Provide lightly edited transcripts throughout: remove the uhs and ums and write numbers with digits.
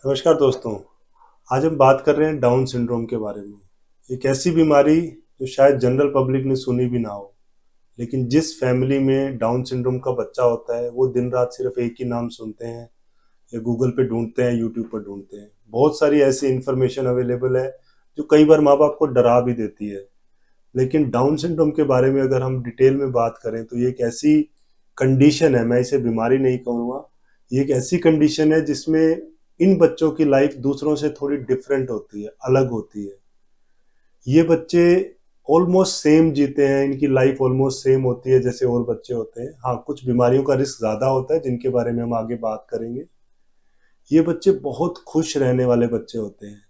नमस्कार दोस्तों। आज हम बात कर रहे हैं डाउन सिंड्रोम के बारे में। एक ऐसी बीमारी जो शायद जनरल पब्लिक ने सुनी भी ना हो, लेकिन जिस फैमिली में डाउन सिंड्रोम का बच्चा होता है वो दिन रात सिर्फ एक ही नाम सुनते हैं या गूगल पे ढूंढते हैं, यूट्यूब पर ढूंढते हैं। बहुत सारी ऐसी इन्फॉर्मेशन अवेलेबल है जो कई बार माँ बाप को डरा भी देती है। लेकिन डाउन सिंड्रोम के बारे में अगर हम डिटेल में बात करें तो ये एक ऐसी कंडीशन है, मैं इसे बीमारी नहीं कहूँगा, ये एक ऐसी कंडीशन है जिसमें इन बच्चों की लाइफ दूसरों से थोड़ी डिफरेंट होती है, अलग होती है। ये बच्चे ऑलमोस्ट सेम जीते हैं, इनकी लाइफ ऑलमोस्ट सेम होती है जैसे और बच्चे होते हैं। हाँ, कुछ बीमारियों का रिस्क ज़्यादा होता है जिनके बारे में हम आगे बात करेंगे। ये बच्चे बहुत खुश रहने वाले बच्चे होते हैं।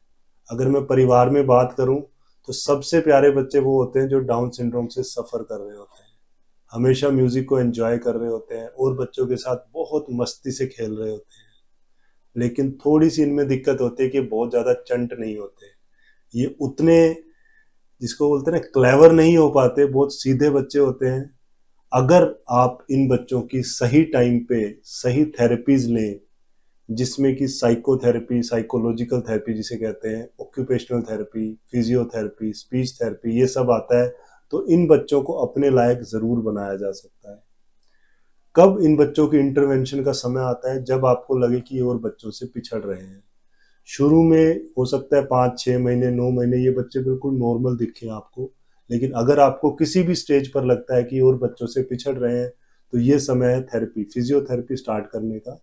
अगर मैं परिवार में बात करूं तो सबसे प्यारे बच्चे वो होते हैं जो डाउन सिंड्रोम से सफ़र कर रहे होते हैं, हमेशा म्यूज़िक को एंजॉय कर रहे होते हैं और बच्चों के साथ बहुत मस्ती से खेल रहे होते हैं। लेकिन थोड़ी सी इनमें दिक्कत होती है कि बहुत ज़्यादा चंट नहीं होते, ये उतने जिसको बोलते हैं ना क्लेवर नहीं हो पाते, बहुत सीधे बच्चे होते हैं। अगर आप इन बच्चों की सही टाइम पे सही थेरेपीज लें, जिसमें कि साइकोथेरेपी, साइकोलॉजिकल थेरेपी जिसे कहते हैं, occupational therapy, physiotherapy, speech therapy, ये सब आता है, तो इन बच्चों को अपने लायक ज़रूर बनाया जा सकता है। कब इन बच्चों की इंटरवेंशन का समय आता है? जब आपको लगे कि ये और बच्चों से पिछड़ रहे हैं। शुरू में हो सकता है 5-6 महीने, 9 महीने ये बच्चे बिल्कुल नॉर्मल दिखें आपको, लेकिन अगर आपको किसी भी स्टेज पर लगता है कि और बच्चों से पिछड़ रहे हैं तो ये समय है थेरेपी, फिजियोथेरेपी स्टार्ट करने का।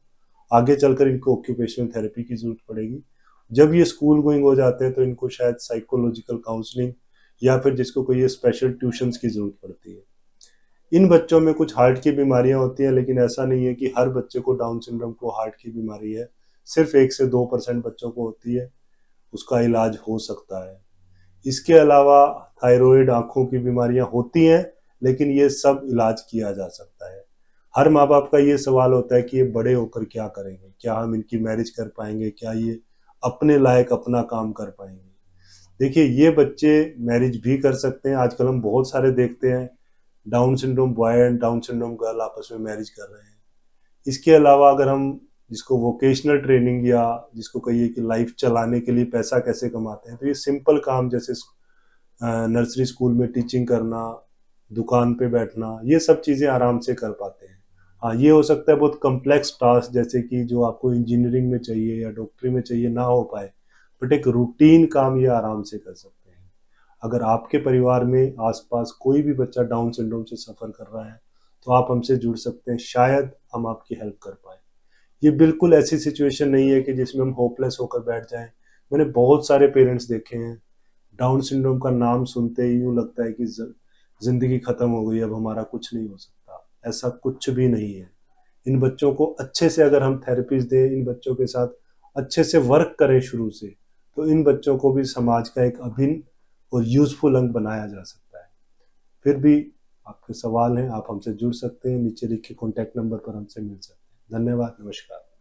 आगे चलकर इनको ऑक्यूपेशनल थेरेपी की जरूरत पड़ेगी। जब ये स्कूल गोइंग हो जाते हैं तो इनको शायद साइकोलॉजिकल काउंसलिंग या फिर जिसको कोई स्पेशल ट्यूशंस की जरूरत पड़ती है। इन बच्चों में कुछ हार्ट की बीमारियां होती हैं, लेकिन ऐसा नहीं है कि हर बच्चे को डाउन सिंड्रोम को हार्ट की बीमारी है। सिर्फ 1 से 2% बच्चों को होती है, उसका इलाज हो सकता है। इसके अलावा थायराइड, आंखों की बीमारियां होती हैं, लेकिन ये सब इलाज किया जा सकता है। हर माँ बाप का ये सवाल होता है कि ये बड़े होकर क्या करेंगे, क्या हम इनकी मैरिज कर पाएंगे, क्या ये अपने लायक अपना काम कर पाएंगे। देखिए, ये बच्चे मैरिज भी कर सकते हैं। आजकल हम बहुत सारे देखते हैं down syndrome boy and down syndrome girl आपस में मैरिज कर रहे हैं। इसके अलावा अगर हम जिसको वोकेशनल ट्रेनिंग या जिसको कहिए कि लाइफ चलाने के लिए पैसा कैसे कमाते हैं, तो ये सिंपल काम जैसे नर्सरी स्कूल में टीचिंग करना, दुकान पे बैठना, ये सब चीज़ें आराम से कर पाते हैं। हाँ, ये हो सकता है बहुत कम्प्लेक्स टास्क जैसे कि जो आपको इंजीनियरिंग में चाहिए या डॉक्टरी में चाहिए ना हो पाए, बट एक रूटीन काम ये आराम से कर सकते हैं। अगर आपके परिवार में आसपास कोई भी बच्चा डाउन सिंड्रोम से सफ़र कर रहा है तो आप हमसे जुड़ सकते हैं, शायद हम आपकी हेल्प कर पाए। ये बिल्कुल ऐसी सिचुएशन नहीं है कि जिसमें हम होपलेस होकर बैठ जाएं। मैंने बहुत सारे पेरेंट्स देखे हैं, डाउन सिंड्रोम का नाम सुनते ही यूँ लगता है कि ज़िंदगी ख़त्म हो गई, अब हमारा कुछ नहीं हो सकता। ऐसा कुछ भी नहीं है। इन बच्चों को अच्छे से अगर हम थेरेपीज दें, इन बच्चों के साथ अच्छे से वर्क करें शुरू से, तो इन बच्चों को भी समाज का एक अभिन्न और यूज़फुल अंग बनाया जा सकता है। फिर भी आपके सवाल हैं, आप हमसे जुड़ सकते हैं, नीचे लिखे कॉन्टैक्ट नंबर पर हमसे मिल सकते हैं। धन्यवाद, नमस्कार।